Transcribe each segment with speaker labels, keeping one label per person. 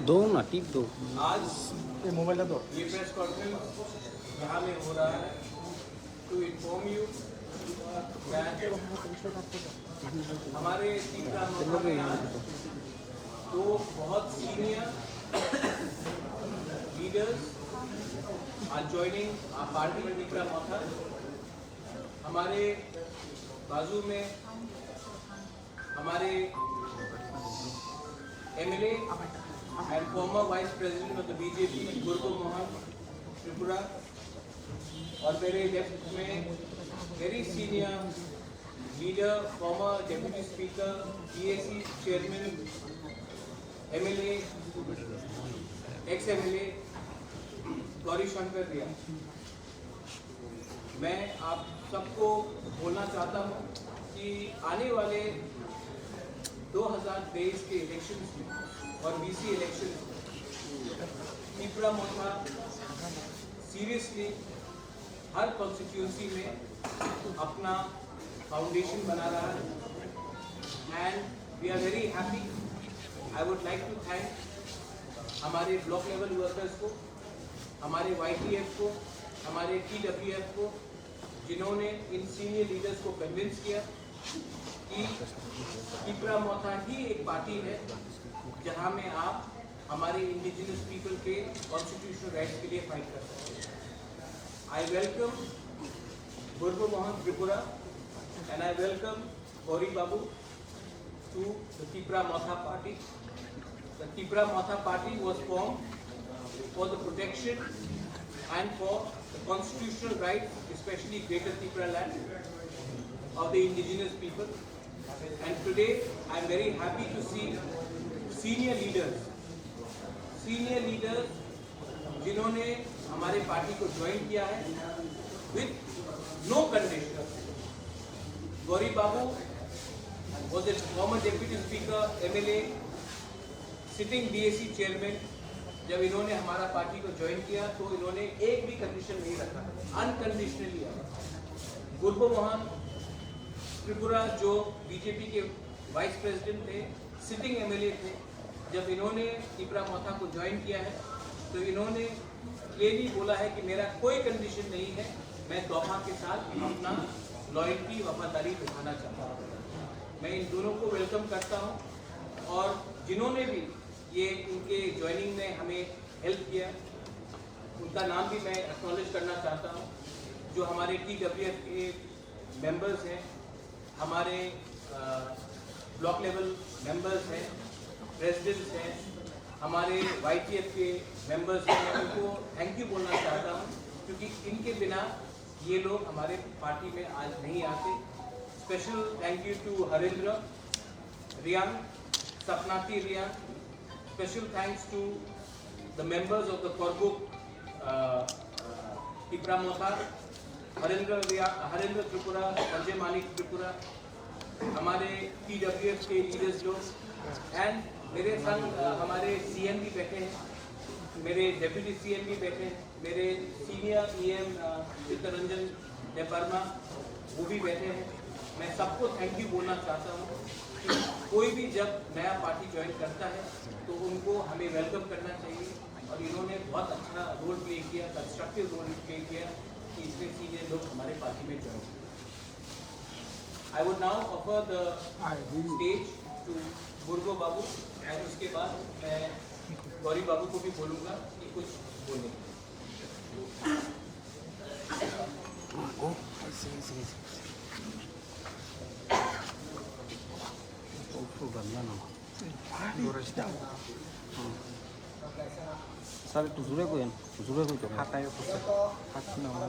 Speaker 1: दो ना टिप दो।
Speaker 2: आज
Speaker 3: ये मोबाइल दो।
Speaker 2: ये प्रेस कॉन्फ्रेंस यहाँ में हो रहा है टू इन्फॉर्म यू हमारे तीसरा तो बहुत senior leaders are joining our party तीसरा मोथा। हमारे बाजू में हमारे MLA and former Vice President of the BJP गुरबो मोहन त्रिपुरा और मेरे लेफ्ट में very senior leader former deputy speaker PAC chairman MLA ex MLA Gouri Shankar रिया। मैं आप सबको बोलना चाहता हूँ कि आने वाले 2023 के इलेक्शंस में और BC election Tripura Motha seriously हर कॉन्स्टिट्यूंसी में अपना फाउंडेशन बना रहा है and we are very happy. I would like to thank हमारे ब्लॉक लेवल वर्कर्स को, हमारे YTF को, हमारे TWF को, जिन्होंने इन सीनियर लीडर्स को कन्विंस किया कि त्रिपुरा मोथा ही एक पार्टी है जहां में आप हमारे इंडिजिनस पीपल के कॉन्स्टिट्यूशनल राइट्स के लिए फाइट कर सकते हैं। I welcome Gurbo Mohan Tripura and I welcome Gouri babu to the Tripura Motha party. The Tripura Motha party was formed for the protection and for the constitutional rights, especially Greater Tripura land of the indigenous people. And today I am very happy to see senior leaders जिन्होंने हमारे party को join किया है with no condition। Gauri Babu was a former deputy speaker MLA sitting BAC chairman। जब इन्होंने हमारा party को join किया तो इन्होंने एक भी कंडीशन नहीं रखा, अनकंडीशनली। गुरबो मोहन त्रिपुरा जो बीजेपी के वाइस प्रेसिडेंट थे, सिटिंग MLA थे, जब इन्होंने त्रिपुरा मोथा को ज्वाइन किया है तो इन्होंने क्लियरली बोला है कि मेरा कोई कंडीशन नहीं है, मैं तोहफा के साथ अपना लॉयल्टी वफादारी दिखाना चाहता हूँ। मैं इन दोनों को वेलकम करता हूँ और जिन्होंने भी ये इनके ज्वाइनिंग में हमें हेल्प किया उनका नाम भी मैं एक्नॉलेज करना चाहता हूँ। जो हमारे TWF के मेंबर्स हैं, हमारे ब्लॉक लेवल मेंबर्स हैं, प्रेसिडेंट्स हैं, हमारे YTF के मेंबर्स हैं, मैं उनको थैंक यू बोलना चाहता हूँ क्योंकि इनके बिना ये लोग हमारे पार्टी में आज नहीं आते। Special thank you to Harendra Reang, Sapnati Reang. Special thanks to the members of the Korbuk Tripura Motha, Harendra Tripura, Sanjay Manik Tripura, हमारे TWF के लीडर्स लोग एंड मेरे संग हमारे CM भी बैठे हैं, मेरे डेप्यूटी CM भी बैठे हैं, मेरे सीनियर EM चित्तरंजन देवर्मा वो भी बैठे हैं। मैं सबको थैंक यू बोलना चाहता हूँ कि कोई भी जब नया पार्टी ज्वाइन करता है तो उनको हमें वेलकम करना चाहिए और इन्होंने बहुत अच्छा रोल प्ले किया, कंस्ट्रक्टिव रोल प्ले किया कि इतने सीनियर लोग हमारे पार्टी में ज्वाइन किए। I would now offer the stage to Gurbo babu and उसके बाद मैं गौरी बाबू को भी बोलूँगा कि कुछ बोलें।
Speaker 1: Sabe tu sudah koyan, itu.
Speaker 3: Hatai aku. Hati nama.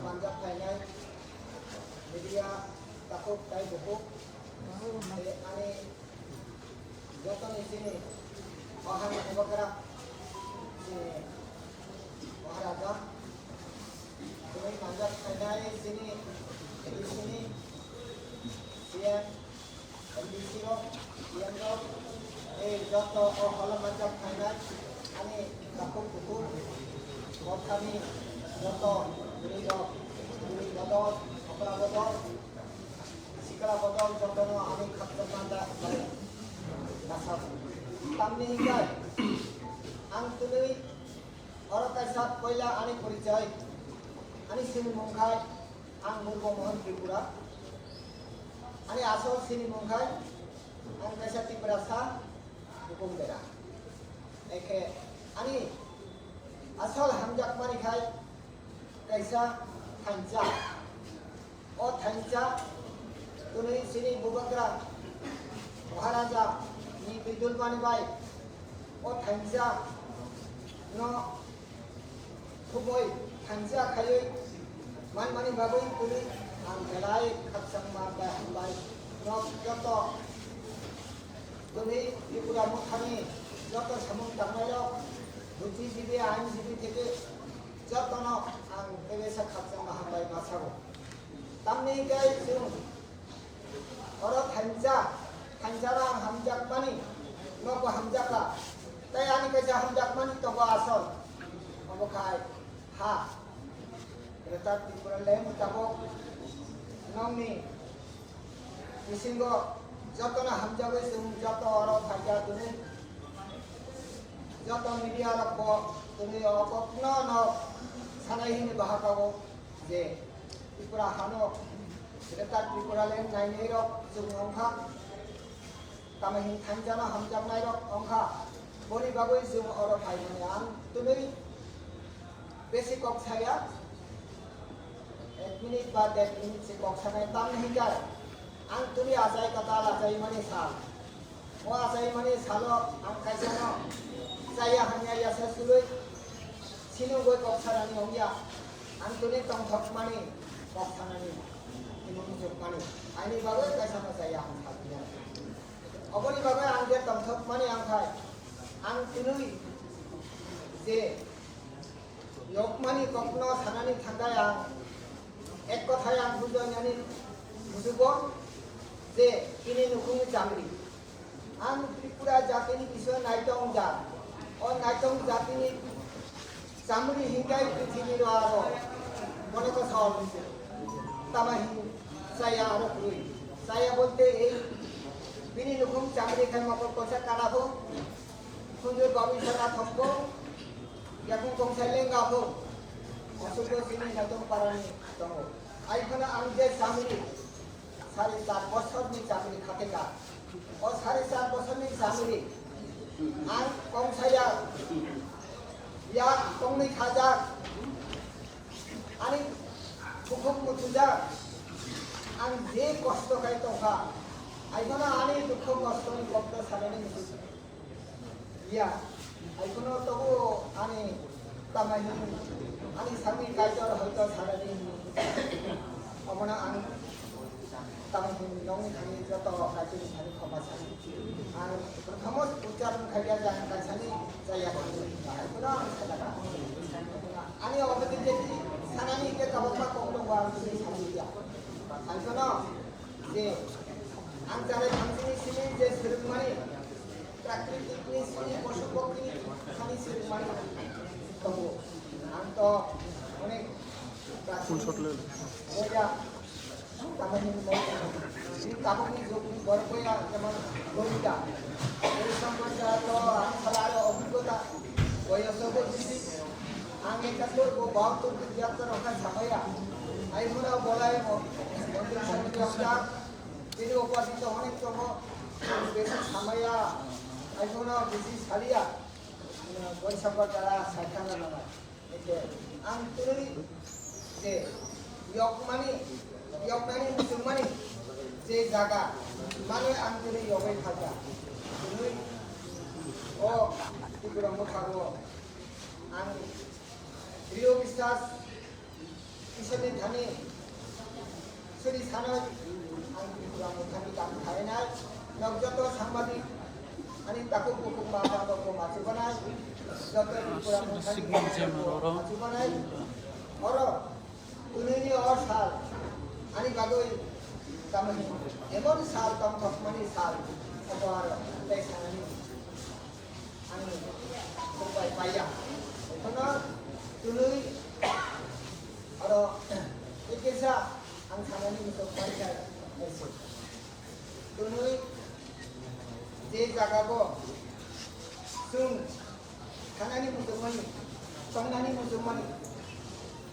Speaker 4: media takut kai buku ane joton di sini bahan bergerak olahraga ini manjat kendali di sini siang MBC lo siang lo joto kalau manjat kendali ane takut buku buat kami joto beli dot अपना बदल सिकड़ा बदल जब आमी खत्म मानता है नशा तमने जाए ang tuloy orang kaisa koila ani परिचय ani sini mongkai ang murbo mohon tripura ani asal sini mongkai ang kaisa tibrasa hukum bera eke ani asal hamjak mari khai kaisa thanja o thanja tuloy sini bubagra Maharaja ni bidul mani bai o thanja no khuboi thanja khayoi man mani bagoi puri ang galai khatsang ma ba bai no joto tuni ipura mukhani joto samung tangnayo buji jibi ain jibi theke joto no ang tebesa khatsang ma bai basago tamni gai sung oro thanja thanjara hamjak mani no ko hamjaka tay ani kaisa hamjak mani to ko asal obo khai ha reta tipura lem tabo nongni isingo joto na hamjabe sum joto oro thaja tuni joto media ra ko tuni obo no sanai ni bahakago je tipura hano reta tipura lem nai nei ro sum ongkha tamahin thanjana hamjak nai ro ongkha boni bagoi sum oro phai mani ang tuni basic kok saya 1 minute ba 10 minute se kok sanai tam nahi jar ang tuni ajai katal ajai mani sal o ajai mani salo ang kaisa no saya hanya ya sesului sinu goi kok sarani ongya ang tuni tong thok mani kok sanani imong jok mani ani bagoi kaisa no saya ang khatiya oboni bagoi ang je tong thok mani ang khai ang tuni je lokmani kokno sanani thangaya ek kothai ang bujoyani bujubo je ini nukung jamri ang tripura jatini bisoy naitong jat o naitong jatini jamri hingai prithibir aro mone ko sal tamahi saya aro puri saya bolte ei bini nukung jamri khai mokol kosa karabo kunjur babi sara thokbo yakung kongsai lenggabo osubro sini natong parani tongo aifana angje jamri 4.5 বছর নি চাকরি খাতেগা ও 4.5 বছর নি চাকরি আর কম ছায়া ইয়া কমনি খাজা আনি খুব মুতুজা আন যে কষ্ট খাই তোকা আইফনা আনি দুঃখ কষ্ট নি কষ্ট সারানি ইয়া আইফনা তবু আনি তামাই আনি সামি কাইজর হয়তো সারানি অমনা আনি tamahin nong kami joto kaciri kami khomasani ang pertama ucapan kalian jangan kasani saya kurang sedara ani obat jadi sanani ke kabapa kokdong wa sini samia alkono je antara sini je sirmani prakritik ni sini পশু পক্ষী sani sirmani তবু anto অনেক ফুল ছটলে ওয়া tamahin mo ini kamu ni joki berkoya teman logika ini sampai to ang salaro obigota koyo sobo jisi ang ekator ko baut to diatar oka samaya ai muna bolai mo mantri samiti okta ini opasito onek tomo beshi samaya ai muna beshi salia koi sampai jara sakana na eke ang turi je yokmani musulmani je jaga mane antare yogai khaja tuni o tigura mukhago ang rio biswas isone dhani suri sana ang tigura mukhani kam khai nai nagjato sangmadik ani taku pukuk mama ko machu banai joto tigura mukhani machu banai oro tuni ni or sal ani bagoi tamahin emon sal tam thokmani sal obar dai sanani ani sampai paya kono tului aro ekesa ang sanani untuk paya ese tului je jaga ko sung थानानि मुजुगमानि संनानि मुजुगमानि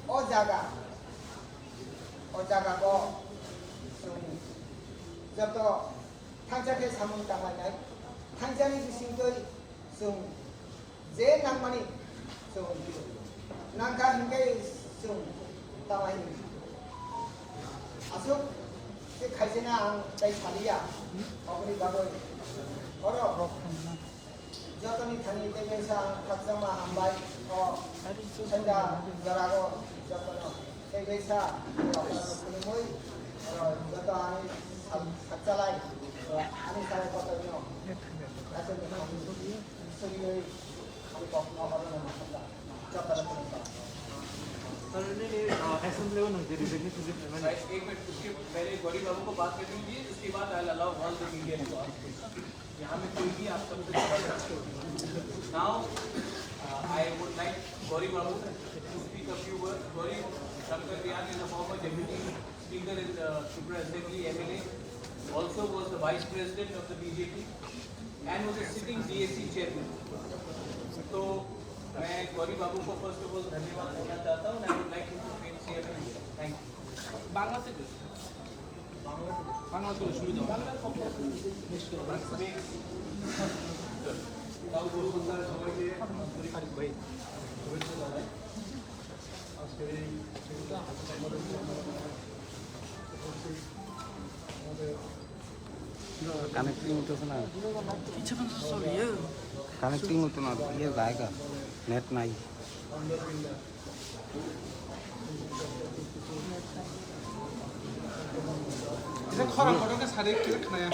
Speaker 4: अ जागा को जब तो थांजाके सामुं तांलायनाय थांजानि बिसिंखै जों जे नांमानि जों नांगा हिंगै जों तांलायनि आसुक जे खायसेना आं दाय सालिया अबनि बागै अरो जतनि थानि तेबेसा खाकजामा हामबाय अ सन्दा जरागो जतनो तेबेसा खुलुमै जत आनि साकजालाय आनि सारे पतनो आसे सरियै आनि पपना हरनो माखा जतरा खुलुमै
Speaker 2: Right, एक मिनट उसके पहले गौरी बाबू को बात करने दीजिए, उसके बाद I allow all the media to ask. यहाँ में कोई भी आप सबसे सवाल कर सकते हो। Now I would like Gauri Babu to speak a few words. Gauri Shankar Vyas is a former deputy speaker in the Tripura Assembly, MLA, also was the vice president of the BJP and was a sitting DAC chairman. So मैं गौरी बाबू को first of all धन्यवाद देना चाहता हूँ। आई would like to से thank you. Bangla से सुविधा
Speaker 1: connecting হতেছে না কানেক্টিং হতো না ইয়ে জায়গা নেট নাই
Speaker 3: খরা খরকে সারে কি খায়া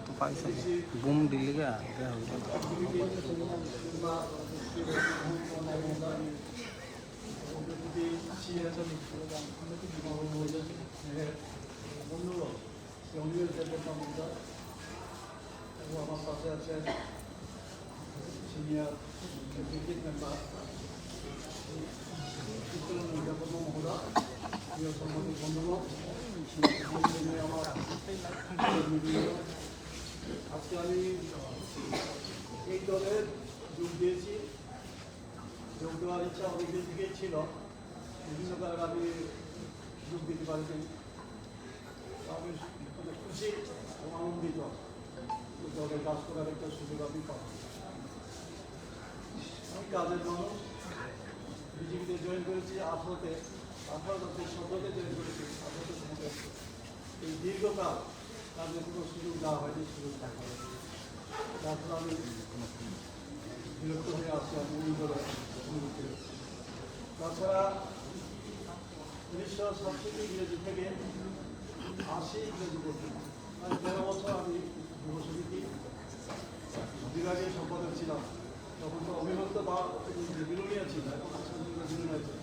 Speaker 1: তো পাইছে বুম দিলে গা
Speaker 3: আমার পাশে আছে সিনিয়র ক্রিকেট মেম্বার মহোদয় প্রিয় সম্মানিত বন্ধুগণ আমার আজকে আমি এই দলের যোগ দিয়েছি যোগ দেওয়ার ইচ্ছা অনেকদিন থেকেই ছিল বিভিন্ন কারণে আমি যোগ দিতে পারিনি আমি অনেক খুশি এবং আনন্দিত দলে কাজ করার একটা সুযোগ আমি পাই আমি কাজের মানুষ বিজেপিতে জয়েন করেছি 18-তে 17-তে জয়েন করেছি 18-তে এই দীর্ঘকাল কাজের কোনো সুযোগ দেওয়া হয়নি সুযোগ দেখা হয়নি তারপর আমি বিরক্ত হয়ে আসছি আমি এই দলে তাছাড়া 1967 ইংরেজি থেকে 80 ইংরেজি পর্যন্ত মানে 13 বছর আমি যুব সমিতি বিভাগীয় সম্পাদক ছিলাম তখন তো অবিভক্ত বা বিলোনিয়া ছিল এখন বিলোনিয়া ছিল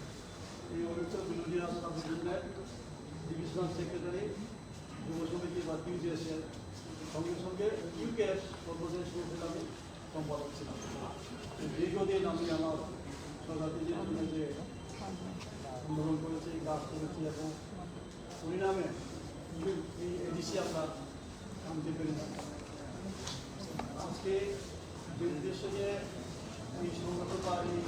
Speaker 3: এই অবিভক্ত বিলোনিয়া সাবডিভিশনের ডিভিশনাল সেক্রেটারি যুব সমিতি বা ইউজিএসের সঙ্গে সঙ্গে ইউকেএস সর্বদেশ সমিতির আমি সম্পাদক ছিলাম দীর্ঘদিন আমি আমার সরকারি যে আন্দোলন করেছি কাজ করেছি এবং পরিণামে এই এডিসি আমরা আনতে পেরেছি আজকে যে উদ্দেশ্য যে এই সংগঠন বা এই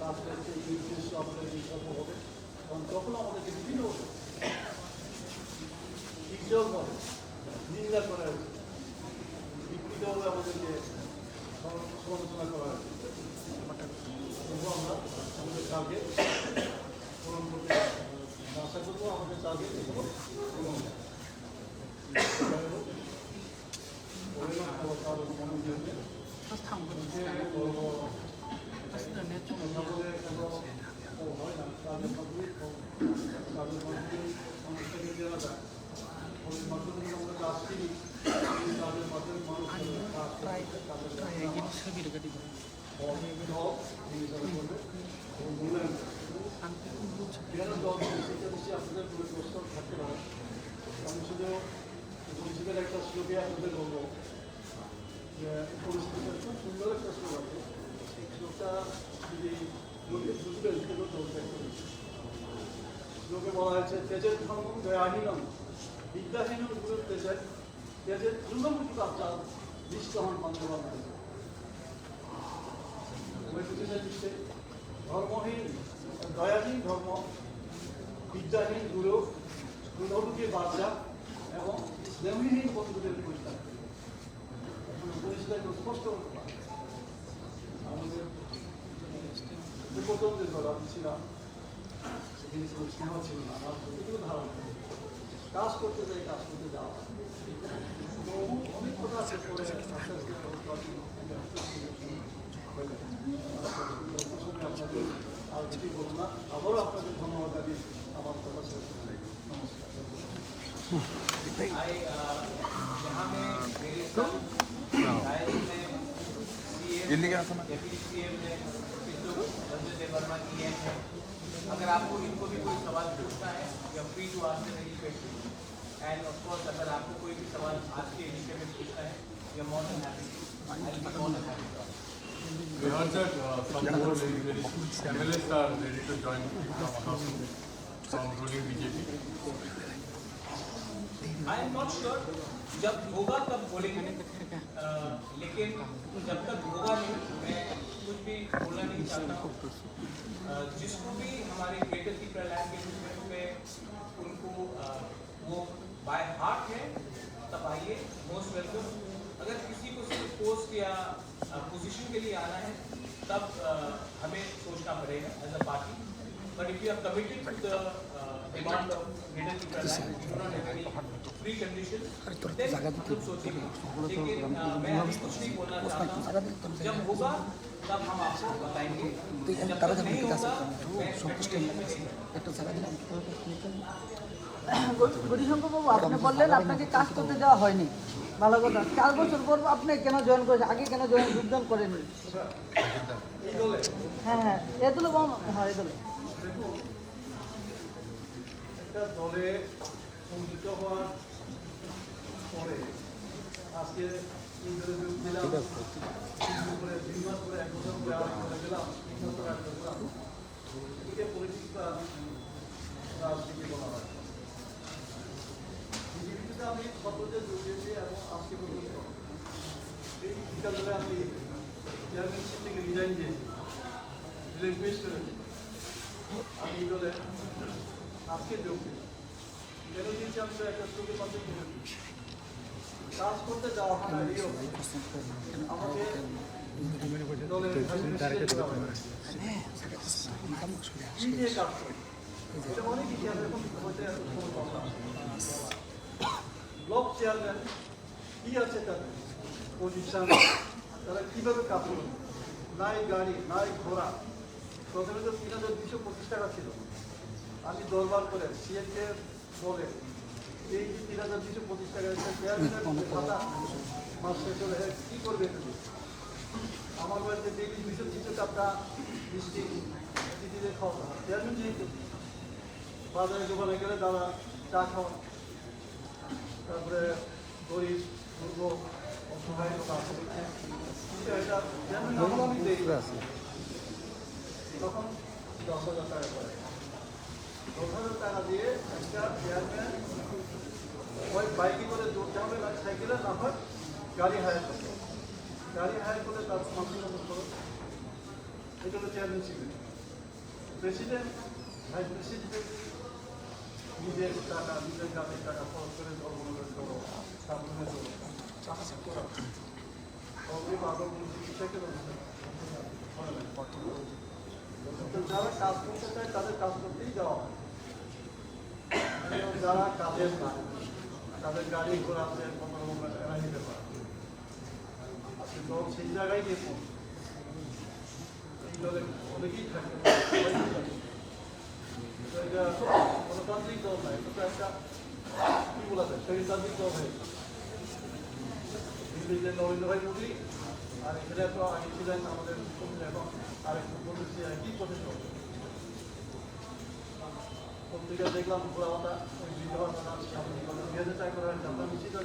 Speaker 3: কাজ করেছে এই উদ্দেশ্য আমাদের এই সফল হবে কারণ তখন আমাদেরকে বিভিন্ন ইজ্জতভাবে নিন্দা করা হয়েছে বিকৃতভাবে আমাদেরকে সমালোচনা করা হয়েছে তবুও আমরা আমাদের টার্গেট পূরণ করতে আশা করবো আমাদের টার্গেট আমি শুধু একটা শ্লোকে আপনাদের বলবো যে পরিস্থিতিটা খুব সুন্দর সুন্দর একটা শ্লোক আছে। শ্লোকটা যদি বুঝবেন সেগুলো চলতে শ্লোকে বলা হয়েছে তেজের ধর্ম দয়াহীনম বিদ্যাহীনম গুরু তেজের চূর্ণমুখী বাচ্চা নিষ্ঠহন বান্ধবান ধর্মহীন দয়াহীন ধর্ম বিদ্যাহীন গুরু গুণমুখী বাচ্চা এবং স্নেহহীন বন্ধুদের পরিষ্কার পরিষ্কার স্পষ্ট করতে পারে। আমাদের প্রথম যে ধরা ছিলাম সেখানে স্নেহ ছিল না, আমার প্রতিগুলো ধারণা কাজ করতে যাই, কাজ করতে যাওয়া অনেক কথা আছে। পরে আস্তে আস্তে আপনাদের আর কিছু বলুন না, আবারও আপনাদের ধন্যবাদ জানি আমার কথা শেষ করে।
Speaker 2: अगर आपको इनको भी कोई सवाल पूछना है, you are free to ask any question and of course अगर आपको कोई भी सवाल आज के विषय में पूछना है, you are more than happy to.
Speaker 5: We heard that some more MLAs are ready to join from ruling BJP.
Speaker 2: I am not sure जब होगा तब बोलेंगे, लेकिन जब तक होगा नहीं मैं कुछ भी बोलना नहीं चाहता हूँ। जिसको भी हमारे ग्रेटर त्रिपुरालैंड के मूवमेंट में उनको वो बाय हार्ट है तब आइए, मोस्ट वेलकम। अगर किसी को सिर्फ पोस्ट या पोजीशन के लिए आना है तब हमें सोचना पड़ेगा as a party, but if you are committed to the demand of greater Tripuraland, you don't have any precondition, then हम सोचेंगे। लेकिन मैं अभी कुछ नहीं बोलना चाहता हूँ, जब होगा तब हम आपको बताएंगे, जब तक नहीं होगा मैं
Speaker 6: গৌরীশঙ্কর বাবু, আপনি বললেন আপনাকে কাজ করতে দেওয়া হয়নি, ভালো কথা। 4 বছর পর আপনি কেন জয়েন করেছেন, আগে কেন যোগদান করেননি? হ্যাঁ হ্যাঁ, এ দলে হ্যাঁ এ দলে
Speaker 3: একটা দলে সংযুক্ত হওয়ার পরে আজকে ইন্টারভিউ দিলাম, 2 মাস পরে 1 বছর পরে আবার চলে গেলাম, 3 বছর পরে 1 বছর গেলাম। এটাকে পলিটিক্স বা রাজনীতি বলা হয়। বিজেপিতে আমি সর্বদা যোগ দিয়েছি এবং আজকে পর্যন্ত এই বিকাল ধরে আমি চেয়ারম্যানশিপ থেকে রিজাইন দিয়েছি, রিলিকুয়েস্ট করেছি। আমি এই দলে আজকে যোগ দিই, কেন দিয়েছি আমি তো একটা চোখের মাধ্যমে কাজ করতে যাওয়া হয় না। এই আমাকে দলের কি নিয়ে কাজ করে এটা অনেক কিছু এরকম হতে ব্লক চেয়ারম্যান কি আছে তাদের পজিশন, তারা কীভাবে কাজ করবে, নাই গাড়ি নাই ঘোড়া। প্রথমে তো 3225 টাকা ছিল, আমি দরবার করে সিএনকে বলে এই যে 3225 টাকা চেয়ারম্যানের খাতা মাস শেষ হলে কী করবে তুমি? আমার বাড়িতে ডেলি 200 টাকা মিষ্টি দিদিদের খাওয়া, চেয়ারম্যান যেহেতু বাজারে দোকানে গেলে তারা চা খাওয়া, তারপরে গরিব দুর্গ অসহায় লোক আছে এটা চেয়ারম্যান আমি দেই, তখন 10,000 টাকা করে 10,000 টাকা দিয়ে একটা চেয়ারম্যান ওই বাইকে করে দৌড়তে হবে না, সাইকেলে না হয় গাড়ি হায়ার করতে, গাড়ি হায়ার করে তার মাসিক করো, এটা হলো চেয়ারম্যানশিপ। প্রেসিডেন্ট ভাইস প্রেসিডেন্ট নিজের টাকা নিজের গ্রামের টাকা খরচ করে ধর্মনগর করো, সাবধানে করো, কাজ করা অগ্রিম আরও কোনো চিকিৎসাকে যারা কাজ করতে চায় তাদের কাজ করতেই যাওয়া হয়। যারা কাজের না তাদের গাড়ি ঘোড়া আছে এরা নিতে পারে, সেই জায়গায় গিয়ে এই দলে অনেকেই থাকে। এটা গণতান্ত্রিক দল নয়, এটা তো একটা কি বলা যায় স্বৈরতান্ত্রিক দল হয়েছে। দিল্লিতে নরেন্দ্র ভাই মোদী আর এখানে তো আগে ছিলেন আমাদের এখন আরেকটু বলেছি একই প্রতিষ্ঠা। পত্রিকা দেখলাম ঘোরামাতা ওই বিধবা 2000 টাকা করে জানতাম মিছিল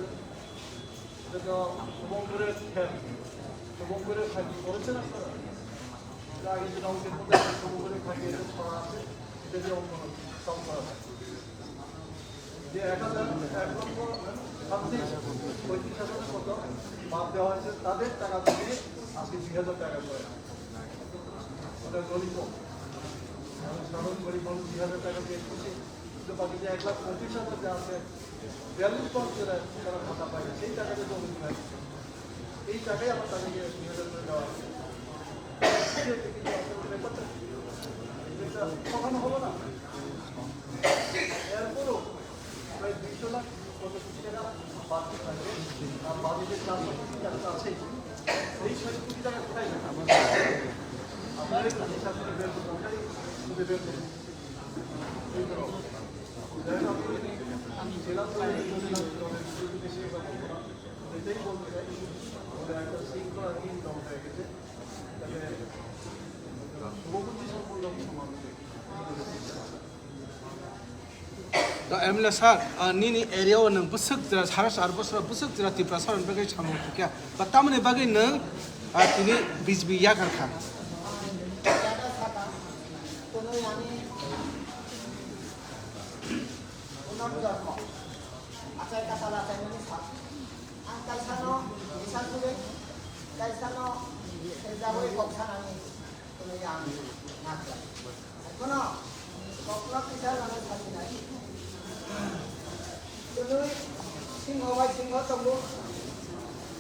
Speaker 3: যেটা শুভঙ্করের খ্যাত, শুভঙ্করের খাকি করেছেন আপনারা? এর আগে যে অঙ্কের মধ্যে শুভঙ্করের খাকি এটা ছড়া আছে, এটা যে অঙ্ক সম করা হয় যে 1,35,000 মতো বাদ দেওয়া হয়েছে, তাদের টাকা থেকে আজকে 2,000 টাকা করে ওটা গরিব সাধারণ গরিব মানুষ 2,000 টাকা দিয়ে খুশি, কিন্তু বাকি যে 1,25,000 যে আছে 42 যারা ভাতা পায় সেই টাকাটা জমি হয়, এই টাকাই আমার তাদেরকে 2,000 করে দেওয়া হচ্ছে। ব্যাপারটা এটা কখনো হলো না। এরপরও প্রায় 200 লাখ কত কোটি টাকা বাকি থাকে, আর বাকি যে 400 কোটি টাকা আছেই, এই 6 কোটি টাকা কোথায় থাকে? আপনার এই হিসাব করে বের করতে হবে, খুবই বের করুন। এই তো আমি জেলা এটাই বলতে চাই, আমাদের একটা শৃঙ্খলাহীন দল হয়ে গেছে, তাহলে শুভবুদ্ধি সম্পূর্ণ সমাজ
Speaker 7: एमएलए सर नीनी एरिया नंग बुसक जरा सारा सार बसरा बुसक जरा तिप्रा सर बगे छामो क्या बतामने बगे न तिनी बीच भी या कर खा
Speaker 4: জায়গা থাকা কোনো আমি পুনর্জন্ম আচার কাতাল আচার মানে সাপ আং কালসানো বিশাল করে কালসানো যাবই কক্ষা আমি কোনো আমি না করি এখনো কখনো বিশাল আমি থাকি নাই কোনো সিংহ বাই সিংহ তঙ্গু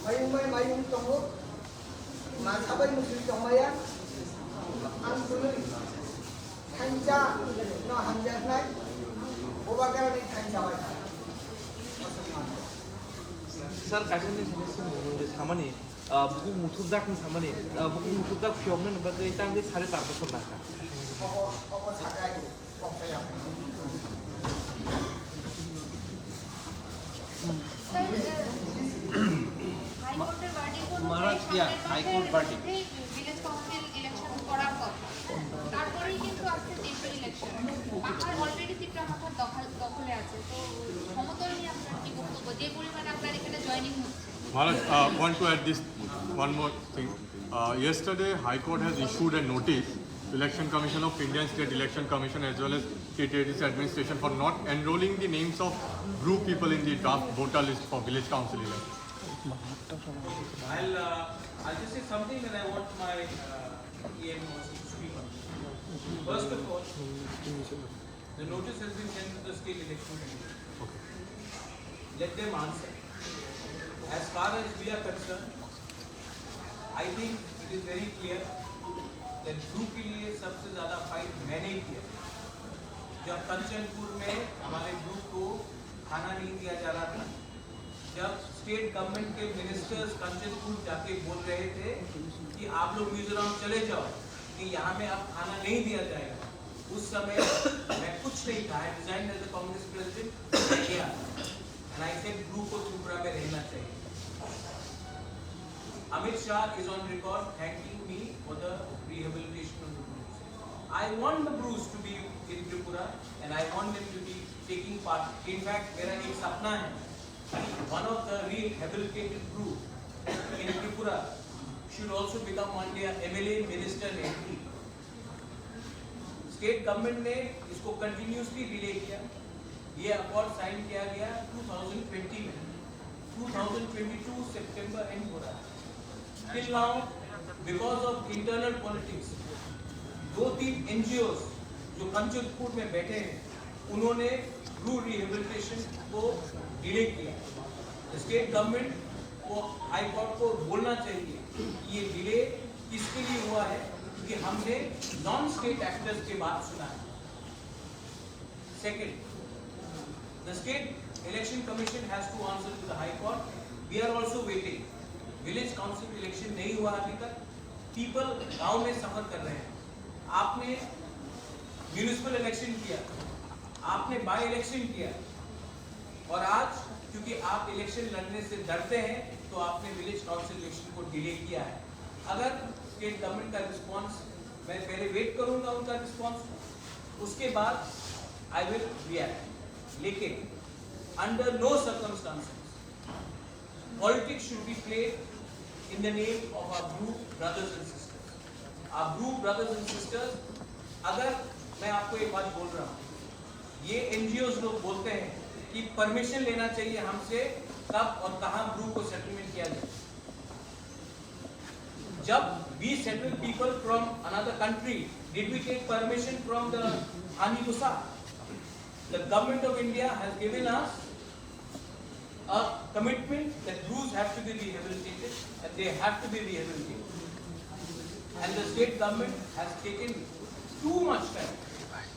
Speaker 4: মায়ুং বাই মায়ুং তঙ্গু মাছাবাই মুসলিম তঙ্গায়া आं तुलुं थांजा न हांजानाय ओबागारनि थांजाबाय
Speaker 8: सर काजोंनि सानैसो खामानि बुकु मुथुबदाखनि खामानि बुकु मुथुबदाख फियमनो नबागै तांगे 4.5 বছর नाखा
Speaker 4: अबो सागाय कक्काया
Speaker 9: হাইকোর্টের verdict
Speaker 1: high court verdict
Speaker 9: village council election করার কথা তারপরেই কিন্তু আজকে টেম্পল ইলেকশন পাহাড় অলরেডি তিপ্রা মাথার দখলে আছে তো সমতল নিয়ে আপনার কি বক্তব্য যে পরিমাণে আপনার এখানে জয়েনিং হচ্ছে
Speaker 5: Maharaj, want to add this one more thing. Yesterday, High Court has issued a notice, Election Commission of India and State Election Commission as well as KTADC administration for not enrolling the names of group people in the draft voter list for village council election.
Speaker 2: I'll just say something that I want my EM also to speak on. First of all, the notice has been sent to the state election commission. Let them answer. As far as we are concerned, I think it is very clear that group के लिए सबसे ज़्यादा fight मैंने ही किया। जब कंचनपुर में हमारे group को खाना नहीं दिया जा रहा था, जब स्टेट गवर्नमेंट के मिनिस्टर्स कंचनपुर जाके बोल रहे थे कि आप लोग मिजोरम चले जाओ कि यहाँ में अब खाना नहीं दिया जाएगा, उस समय मैं कुछ नहीं था, I resigned as the Congress president, गया and I said ग्रुप को त्रिपुरा में रहना चाहिए। Amit Shah is on record thanking me for the rehabilitation of the Bruce. I want the Bruce to be in Tripura and I want them to be taking part. In fact, मेरा एक सपना है, one of the rehabilitated Bruce in Tripura should also become one day MLA, minister and MP. State government ने इसको continuously delay किया, ये accord sign किया गया 2020 में, 2022 September end हो रहा है। Till now, because of internal politics, 2-3 NGOs जो कंचनपुर में बैठे हैं, उन्होंने ब्रू रिहेबिलिटेशन को डिले किया। स्टेट गवर्नमेंट को हाई कोर्ट को बोलना चाहिए कि ये डिले किसके लिए हुआ है, क्योंकि हमने नॉन स्टेट एक्टर्स की बात सुना है। Second, the state election commission has to answer to the high court. We are also waiting. Village council election नहीं हुआ अभी तक, पीपल गांव में सफर कर रहे हैं। आपने म्यूनिसिपल इलेक्शन किया, आपने बाय इलेक्शन किया और आज क्योंकि आप इलेक्शन लड़ने से डरते हैं तो आपने विलेज काउंसिल इलेक्शन को डिले किया है। अगर स्टेट गवर्नमेंट का रिस्पांस, मैं पहले वेट करूंगा उनका रिस्पांस, उसके बाद आई विल रिएक्ट। लेकिन under no circumstances politics should be played in the name of our blue brothers and sisters. Our blue brothers and sisters, अगर मैं आपको एक बात बोल रहा हूँ, ये NGOs लोग बोलते हैं कि परमिशन लेना चाहिए हमसे कब और कहाँ ब्रू को सेटलमेंट किया जाए. जब we settle people from another country, did we take permission from the Hani Musa? The government of India has given us a commitment that brews have to be rehabilitated and they have to be rehabilitated. And the state government has taken too much time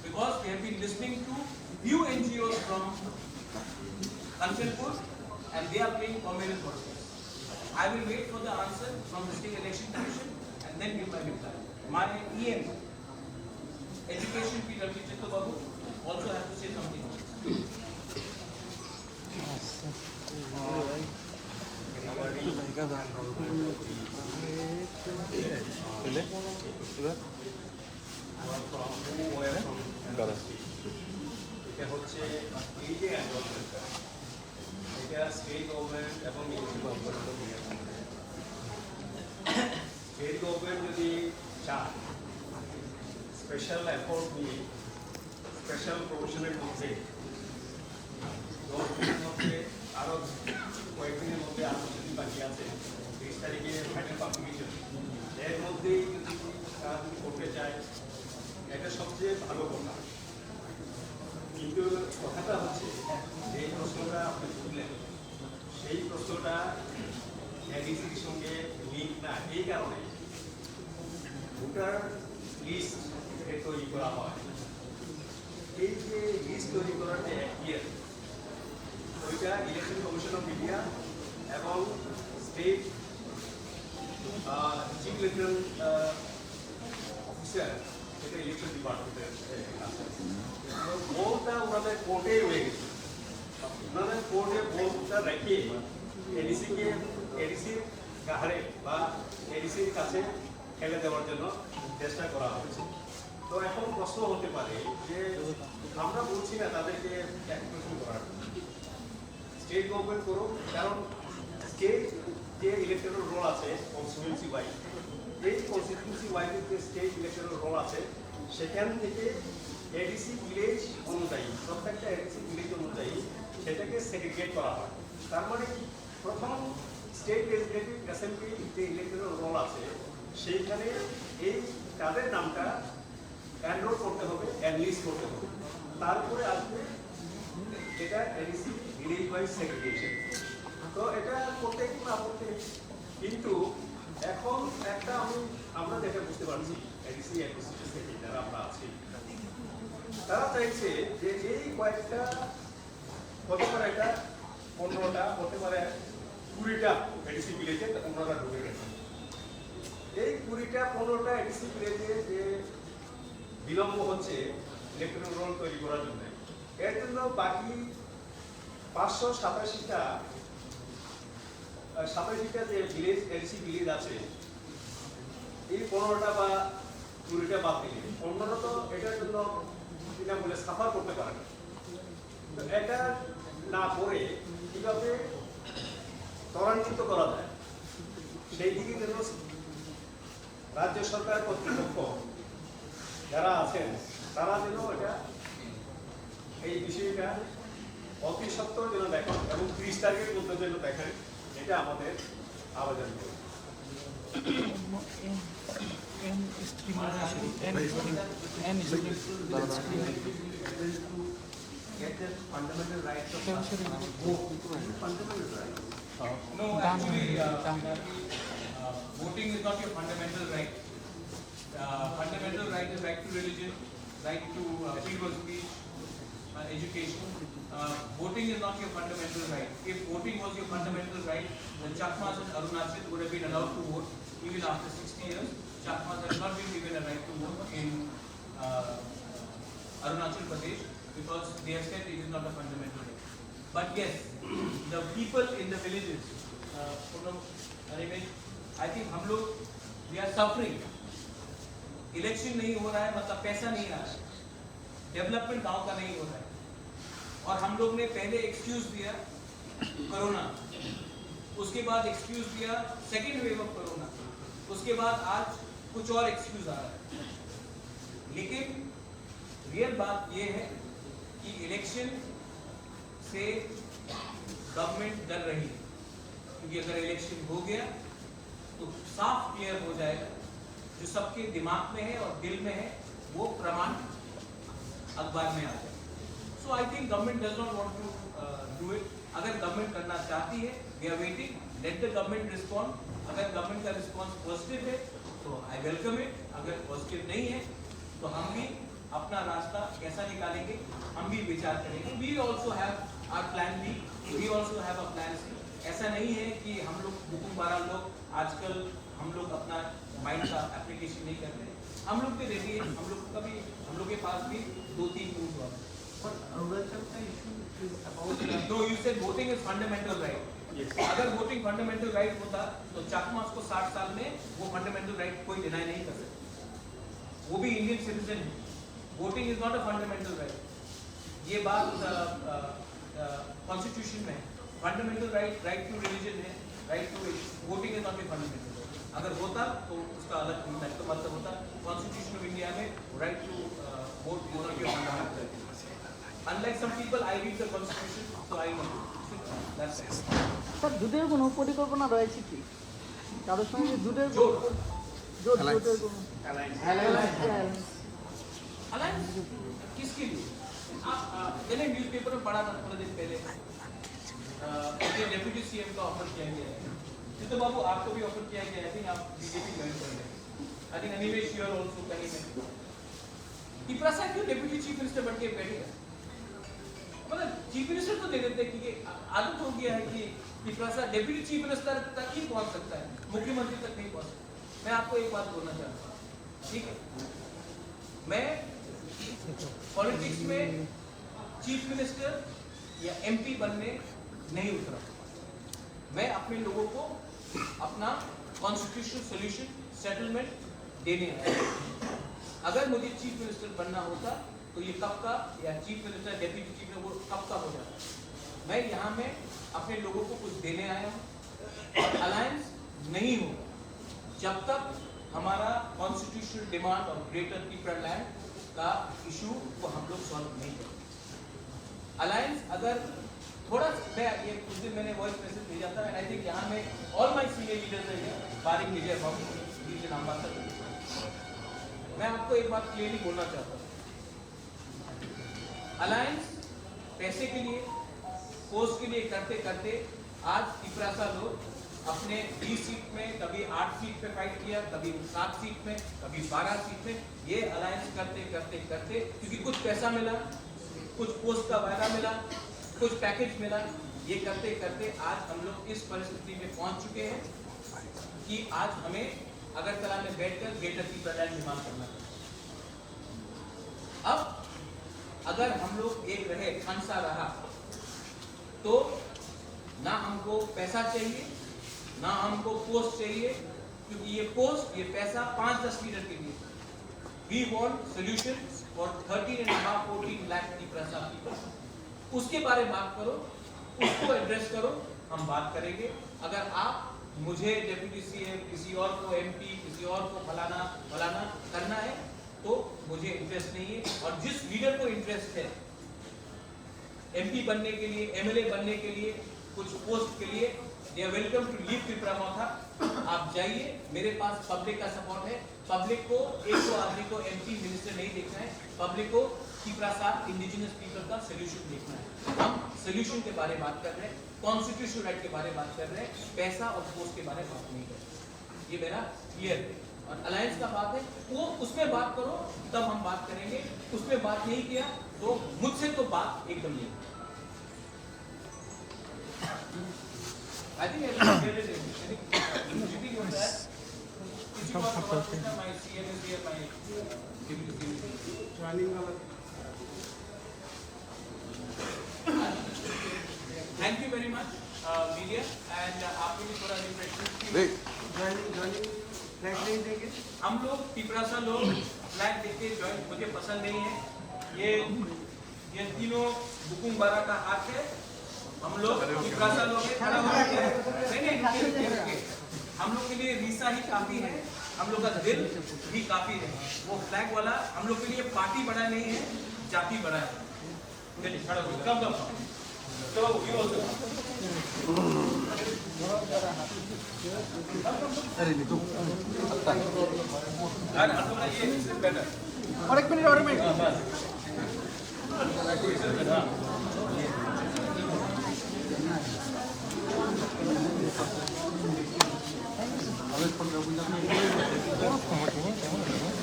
Speaker 2: because they have been listening to few NGOs from Kanchanpur and they are playing prominent politics. I will wait for the answer from the State Election Commission and then give my reply. My EM, Education PW Chittu Babu, also has to say something.
Speaker 10: এটা হচ্ছে এই যে এনরোলমেন্টটা, এটা state government এবং state government যদি চায় special effort নিয়ে special প্রমোশনের মধ্যে 10 দিনের মধ্যে আরও কয়েকদিনের মধ্যে আরও যদি বাকি আছে 30 তারিখে ফাইনাল পাবলিকেশন, এর মধ্যেই যদি তারা যদি করতে চায় এটা সবচেয়ে ভালো কথা। কিন্তু কথাটা হচ্ছে যে প্রশ্নটা আপনি তুললেন সেই প্রশ্নটা এডিসির সঙ্গে লিঙ্ক না, এই কারণে ভোটার লিস্ট তৈরি করা হয়। এই যে লিস্ট তৈরি করার যে এখতিয়ার, ওইটা ইলেকশন কমিশন অফ ইন্ডিয়া এবং স্টেট চিফ ইলেকশন অফিসার, এটা ইলেকশন ডিপার্টমেন্টের আছে। ভোটটা ওনাদের কোর্টে রয়ে গেছে, ওনাদের কোর্টে ভোটটা রেখে এডিসির গাহারে বা এডিসির কাছে ফেলে দেওয়ার জন্য চেষ্টা করা হয়েছে। তো এখন প্রশ্ন হতে পারে যে আমরা বলছি না তাদেরকে অ্যাক্টিভেশন করার, স্টেট গভর্নমেন্ট করুক, কারণ স্টেট যে ইলেকট্রাল রোল আছে কনস্টিটিউয়েন্সি ওয়াইজ, এই কনস্টিটিউয়েন্সি ওয়াইজের যে স্টেট ইলেকট্রাল রোল আছে সেখান থেকে এডিসি ভিলেজ অনুযায়ী, প্রত্যেকটা এডিসি ভিলেজ অনুযায়ী সেটাকে সেগ্রিগেট করা হয়। তার মানে কি, প্রথম স্টেট লেজিসলেটিভ অ্যাসেম্বলি যে ইলেকট্রাল রোল আছে সেইখানে এই তাদের নামটা এনরোল করতে হবে, এনলিস্ট করতে হবে, তারপরে আসবে এটা এডিসি ভিলেজ ওয়াইজ সেগ্রিগেশন। তো এটা করতে একটু আপত্তি নেই, কিন্তু এখন একটা আমরা যেটা বুঝতে পারছি এডিসি অ্যাডমিনিস্ট্রেশন থেকে যারা আমরা আছি তারা চাইছে যে এই কয়েকটা হতে পারে, এটা 15টা হতে পারে 20টা এডিসি ভিলেজে ওনারা ঢুকে গেছে। এই 20টা 15টা এডিসি ভিলেজে যে বিলম্ব হচ্ছে ইলেকট্রাল রোল তৈরি করার জন্য, এর জন্য বাকি 587টা যে ভিলেজ এডিসি ভিলেজ আছে, এই 15টা বা 20টা বাদ দিলে অন্যরা তো এটার জন্য কিনা বলে সাফার করতে পারে না। তো এটা না করে কিভাবে ত্বরান্বিত করা যায় সেই দিকে যেন রাজ্য সরকার কর্তৃপক্ষ যারা আছেন তারা যেন এটা এই বিষয়টা অতি সত্ত্বর যেন দেখেন এবং 30 তারিখের মধ্যে যেন দেখেন, এটা আমাদের আবেদন। Get the fundamental rights of fundamental rights.
Speaker 2: No, actually, voting is not your fundamental right. Fundamental right is right to religion, right to freedom of speech, education. Voting is not your fundamental right. If voting was your fundamental right, then Chakmas and Arunachal would have been allowed to vote even after 60 years. Chakmas have not been given a right to vote in Arunachal Pradesh because they have said it is not a fundamental right. But yes, the people in the villages, I think हम लोग we are suffering. Election नहीं हो रहा है मतलब पैसा नहीं आ रहा है, डेवलपमेंट गांव का नहीं हो रहा है, और हम लोग ने पहले एक्सक्यूज दिया कोरोना, उसके बाद एक्सक्यूज दिया सेकेंड वेव ऑफ कोरोना, उसके बाद आज कुछ और एक्सक्यूज आ रहा है। लेकिन रियल बात यह है कि इलेक्शन से गवर्नमेंट डर रही है, क्योंकि अगर इलेक्शन हो गया तो साफ क्लियर हो जाएगा जो सबके दिमाग में है और दिल में है वो प्रमाण अखबार में आ जाए। So I think government does not want to do it. अगर गवर्नमेंट करना चाहती है, we are waiting, let the government respond. अगर गवर्नमेंट का रिस्पॉन्स पॉजिटिव है तो आई वेलकम इट, अगर पॉजिटिव नहीं है तो हम भी अपना रास्ता कैसा निकालेंगे हम भी विचार करेंगे। We also have our plan B, we also have a plan C. ऐसा नहीं है कि हम लोग बुकुम 12 लोग आजकल हम लोग अपना माइंड का एप्लीकेशन नहीं करते, हम लोग भी रेडी है, हम लोग का भी, हम लोग के पास भी 2-3 रूट हुआ। No, you said voting is fundamental right. अगर वोटिंग फंडामेंटल राइट होता तो चाकमास को 60 साल में वो फंडामेंटल राइट कोई डिनाई नहीं कर सकता, वो भी इंडियन सिटीजन है। Voting is not a fundamental right. ये बात कॉन्स्टिट्यूशन में है। फंडामेंटल राइट टू रिलीजन है, right to voting is not a fundamental right. अगर होता तो उसका अलग मतलब होता। कॉन्स्टिट्यूशन ऑफ इंडिया में right to vote is not a fundamental right. Unlike some people, I read the constitution, so I know. That's it.
Speaker 6: Sir জোটের কোনো পরিকল্পনা রয়েছে কি কারোর সঙ্গে জোটের
Speaker 2: জোট
Speaker 6: জোটের কোনো
Speaker 2: अलायंस किसके लिए? आप मैंने न्यूज़पेपर में पढ़ा था थोड़े दिन पहले, डेप्यूटी सीएम का ऑफर किया गया है। जितु बाबू आपको भी ऑफर किया गया है, आई थिंक आप बीजेपी ज्वाइन कर रहे हैं। I think Animesh you are also कहीं में। तिपरासा क्यों डेप्यूटी चीफ मिनिस्टर बन के बैठेगा? मतलब चीफ मिनिस्टर तो दे देते हैं, क्योंकि आदत हो गया है कि तिपरासा डेप्यूटी चीफ मिनिस्टर तक ही पहुंच सकता है, मुख्यमंत्री तक नहीं पहुंच सकता। मैं आपको एक बात बोलना चाहता हूँ, ठीक है, मैं पॉलिटिक्स में चीफ मिनिस्टर या एमपी बनने नहीं उतरा। मैं अपने लोगों को अपना कॉन्स्टिट्यूशनल सॉल्यूशन सेटलमेंट देने आया। अगर मुझे चीफ मिनिस्टर बनना होता तो ये कब का, या chief minister deputy chief minister वो कब का हो जाता। मैं यहाँ में अपने लोगों को कुछ देने आया हूँ और अलायंस नहीं होगा जब तक हमारा कॉन्स्टिट्यूशनल डिमांड और ग्रेटर त्रिपुरा लैंड का इशू को हम लोग सॉल्व नहीं करें। अलायंस अगर थोड़ा, मैं ये कुछ दिन मैंने वॉइस मैसेज भेजा था, एंड आई थिंक यहाँ में ऑल माय सीनियर लीडर्स हैं, बारिक विजय बाबू, रीजन अम्बासडर। मैं आपको एक बात क्लियरली बोलना चाहता हूँ, अलायंस पैसे के लिए, पोस्ट के लिए करते करते आज तिपरासा लोग अपने 20 सीट में, कभी 8 सीट पे फाइट किया, कभी 7 सीट में, कभी 12 सीट में, ये अलायंस करते करते करते, क्योंकि कुछ पैसा मिला, कुछ पोस्ट का वायदा मिला, कुछ पैकेज मिला, ये करते करते आज हम लोग इस परिस्थिति में पहुंच चुके हैं कि आज हमें अगरतला में बैठकर ग्रेटर त्रिपुरा लैंड डिमांड करना है। अब अगर हम लोग एक रहे, खनसा रहा, तो ना हमको पैसा चाहिए, ना हमको पोस्ट चाहिए, क्योंकि ये पोस्ट, ये पैसा 5-10 लीडर के लिए। We want solution for 13.5-14 lakh Tripura people. उसके बारे में बात करो, उसको एड्रेस करो, हम बात करेंगे। अगर आप मुझे डेप्यूटी सीएम, किसी और को एमपी, किसी और को फलाना फलाना करना है तो मुझे इंटरेस्ट नहीं है। और जिस लीडर को इंटरेस्ट है एमपी बनने के लिए, एमएलए बनने के लिए, कुछ पोस्ट के लिए, they are welcome to leave Tripura Motha. आप जाइए, मेरे पास पब्लिक का सपोर्ट है। पब्लिक को एक दो आदमी को एमपी मिनिस्टर नहीं देखना है, पब्लिक को त्रिपुरा इंडिजिनस पीपल का सोल्यूशन देखना है। हम सोल्यूशन के बारे में बात कर रहे हैं, कॉन्स्टिट्यूशनल राइट के बारे में बात कर रहे हैं, पैसा और पोस्ट के बारे में बात नहीं कर रहे। ये मेरा क्लियर है। और अलायंस का बात है, वो उसमें बात करो तब हम बात करेंगे। उसमें बात नहीं किया तो मुझसे तो बात एकदम नहीं। I think thank you very much media, and आपको भी थोड़ा रिफ्रेशमेंट। हम लोग तिपरासा लोग फ्लैग देख के ज्वाइन, मुझे पसंद नहीं है। ये तीनों बुकुम 12 का हाथ है हम लोग प्रशासन लोग खड़ा हो गए नहीं, हम लोग के लिए रीसा ही काफी है, हम लोग का दिल भी काफी है। वो फ्लैग वाला हम लोग के लिए पार्टी बड़ा नहीं है, जाति बड़ा है। चलिए खड़ा हो, कम चलो यू ऑल्सो।
Speaker 7: अरे नहीं तो
Speaker 2: हम लोग का ये बेटर
Speaker 7: और एक minute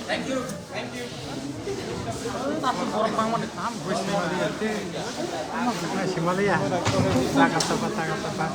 Speaker 2: thank you thank you.
Speaker 11: Himalaya, Jakarta, Jakarta.